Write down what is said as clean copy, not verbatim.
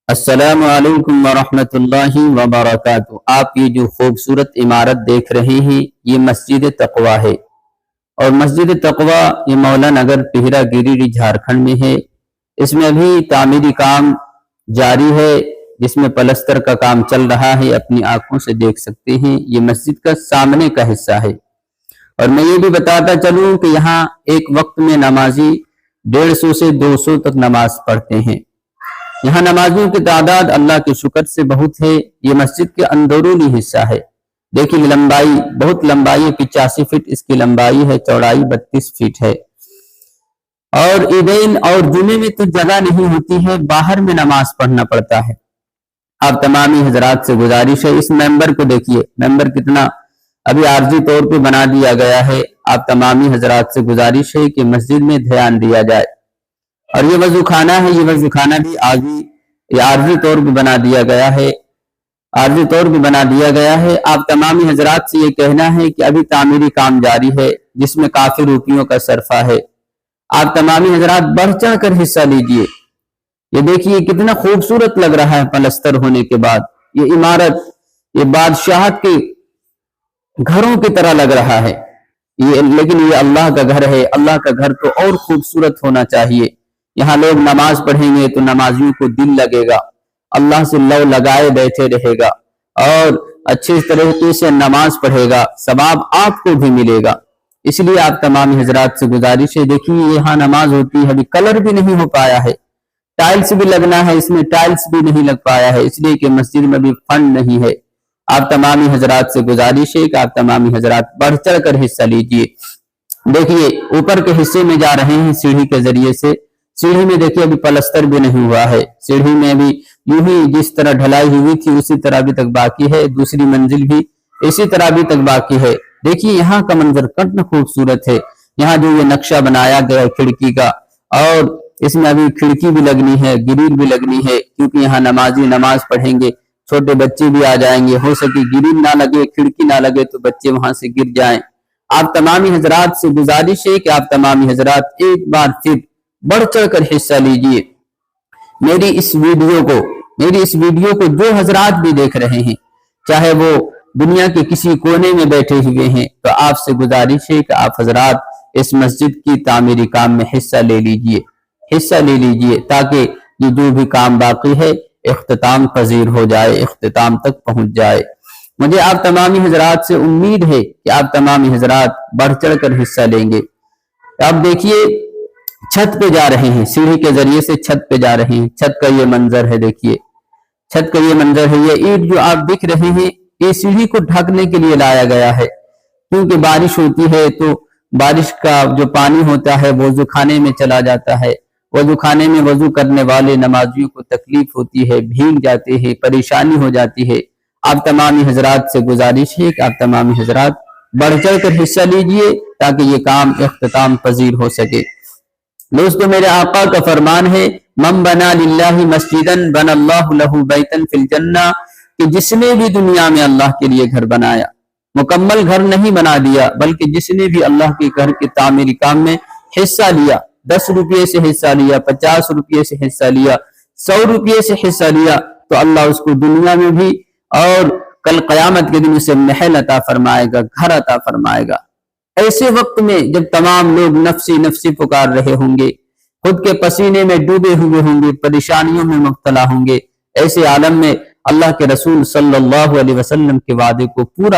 السلام علیکم ورحمۃ اللہ وبرکاتہ۔ آپ یہ جو خوبصورت عمارت دیکھ رہے ہیں یہ مسجد تقویٰ ہے، اور مسجد تقویٰ یہ مولا نگر پہرا گیری جھارکھنڈ میں ہے۔ اس میں ابھی تعمیری کام جاری ہے، جس میں پلستر کا کام چل رہا ہے، اپنی آنکھوں سے دیکھ سکتے ہیں۔ یہ مسجد کا سامنے کا حصہ ہے، اور میں یہ بھی بتاتا چلوں کہ یہاں ایک وقت میں نمازی 150 سے 200 تک نماز پڑھتے ہیں۔ یہاں نمازیوں کی تعداد اللہ کے شکر سے بہت ہے۔ یہ مسجد کے اندرونی حصہ ہے، دیکھیں لمبائی بہت لمبائی ہے، 85 فٹ اس کی لمبائی ہے، چوڑائی 32 فٹ ہے۔ اور عیدین اور جمعے میں تو جگہ نہیں ہوتی ہے، باہر میں نماز پڑھنا پڑتا ہے۔ آپ تمامی حضرات سے گزارش ہے، اس ممبر کو دیکھیے، ممبر کتنا ابھی عارضی طور پہ بنا دیا گیا ہے۔ آپ تمامی حضرات سے گزارش ہے کہ مسجد میں دھیان دیا جائے۔ اور یہ وضو خانہ ہے، یہ وضو خانہ بھی عارضی طور پہ بنا دیا گیا ہے، عارضی طور پہ بنا دیا گیا ہے۔ آپ تمامی حضرات سے یہ کہنا ہے کہ ابھی تعمیری کام جاری ہے، جس میں کافی روپیوں کا صرفہ ہے۔ آپ تمامی حضرات بڑھ چڑھ کر حصہ لیجئے۔ یہ دیکھیے کتنا خوبصورت لگ رہا ہے پلستر ہونے کے بعد۔ یہ عمارت یہ بادشاہت کے گھروں کی طرح لگ رہا ہے، لیکن یہ اللہ کا گھر ہے۔ اللہ کا گھر تو اور خوبصورت ہونا چاہیے۔ یہاں لوگ نماز پڑھیں گے تو نمازیوں کو دل لگے گا، اللہ سے لو لگائے بیٹھے رہے گا، اور اچھے طریقے سے نماز پڑھے گا، ثواب آپ کو بھی ملے گا۔ اس لیے آپ تمام حضرات سے گزارش ہے، دیکھیے یہاں نماز ہوتی ہے، ابھی کلر بھی نہیں ہو پایا ہے، ٹائلز بھی لگنا ہے، اس میں ٹائلز بھی نہیں لگ پایا ہے، اس لیے کہ مسجد میں بھی فنڈ نہیں ہے۔ آپ تمامی حضرات سے گزارش ہے کہ آپ تمامی حضرات بڑھ چڑھ کر حصہ لیجئے۔ دیکھیے اوپر کے حصے میں جا رہے ہیں سیڑھی کے ذریعے سے، سیڑھی میں دیکھیے ابھی پلستر بھی نہیں ہوا ہے، سیڑھی میں بھی یوں ہی جس طرح ڈھلائی ہوئی تھی اسی طرح ابھی تک باقی ہے، دوسری منزل بھی اسی طرح ابھی تک باقی ہے۔ دیکھیے یہاں کا منظر کتنا خوبصورت ہے، یہاں جو یہ نقشہ بنایا گیا ہے کھڑکی کا، اور اس میں ابھی کھڑکی بھی لگنی ہے، گرل بھی لگنی ہے، کیونکہ یہاں نمازی نماز پڑھیں گے، چھوٹے بچے بھی آ جائیں گے، ہو سکے گرل نہ لگے، کھڑکی نہ لگے تو بچے وہاں سے گر جائیں۔ آپ تمامی حضرات سے گزارش ہے کہ آپ تمامی حضرات ایک بار پھر بڑھ چڑھ کر حصہ لیجئے۔ میری اس ویڈیو کو جو حضرات بھی دیکھ رہے ہیں، چاہے وہ دنیا کے کسی کونے میں بیٹھے ہوئے ہیں، تو آپ سے گزارش ہے کہ آپ حضرات اس مسجد کی تعمیری کام میں حصہ لے لیجئے، تاکہ یہ جو بھی کام باقی ہے اختتام پذیر ہو جائے، اختتام تک پہنچ جائے۔ مجھے آپ تمامی حضرات سے امید ہے کہ آپ تمامی حضرات بڑھ چڑھ کر حصہ لیں گے۔ آپ دیکھیے چھت پہ جا رہے ہیں، سیڑھی کے ذریعے سے چھت پہ جا رہے ہیں، چھت کا یہ منظر ہے، دیکھیے چھت کا یہ منظر ہے۔ یہ اینٹ جو آپ دیکھ رہے ہیں یہ سیڑھی کو ڈھکنے کے لیے لایا گیا ہے، کیونکہ بارش ہوتی ہے تو بارش کا جو پانی ہوتا ہے وضو خانے میں چلا جاتا ہے، وضو خانے میں وضو کرنے والے نمازیوں کو تکلیف ہوتی ہے، بھیگ جاتے ہیں، پریشانی ہو جاتی ہے۔ آپ تمامی حضرات سے گزارش ہے کہ آپ تمامی حضرات بڑھ چڑھ کر حصہ لیجئے، تاکہ یہ کام اختتام پذیر ہو سکے۔ دوستو میرے آقا کا فرمان ہے، من بنا للہ مسجدن بن اللہ لہ بیتن فی الجنہ، کہ جس نے بھی دنیا میں اللہ کے لیے گھر بنایا، مکمل گھر نہیں بنا دیا، بلکہ جس نے بھی اللہ کے گھر کے تعمیری کام میں حصہ لیا، 10 روپے سے حصہ لیا، 50 روپے سے حصہ لیا، 100 روپے سے حصہ لیا، تو اللہ اس کو دنیا میں بھی اور کل قیامت کے دن اسے محل عطا فرمائے گا، گھر عطا فرمائے گا۔ ایسے وقت میں جب تمام لوگ نفسی نفسی پکار رہے ہوں گے، خود کے پسینے میں ڈوبے ہوئے ہوں گے، پریشانیوں میں مبتلا ہوں گے، ایسے عالم میں اللہ کے رسول صلی اللہ علیہ وسلم کے وعدے کو پورا